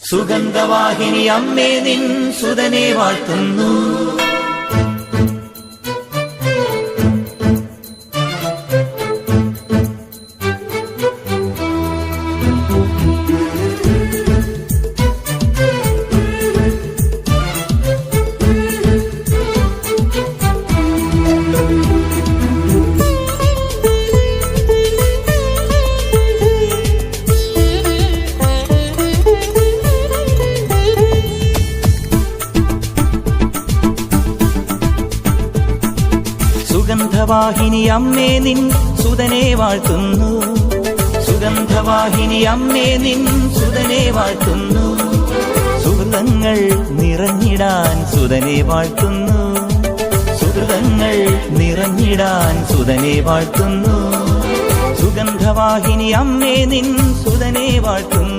സുഗന്ധവാഹിനി അമ്മേ നിൻ സുതനെ വാഴ്ത്തുന്നു. സുഗന്ധവാഹിനി അമ്മേ നിൻ സുതനെ വാഴ്ത്തുന്നു. സുഗന്ധവാഹിനി അമ്മേ നിൻ സുതനെ വാഴ്ത്തുന്നു. സുഹൃതങ്ങൾ നിറഞ്ഞിടാൻ സുതനെ വാഴ്ത്തുന്നു. സുഹൃതങ്ങൾ നിറഞ്ഞിടാൻ സുതനെ വാഴ്ത്തുന്നു. സുഗന്ധവാഹിനി അമ്മേ നിൻ സുതനെ വാഴ്ത്തുന്നു.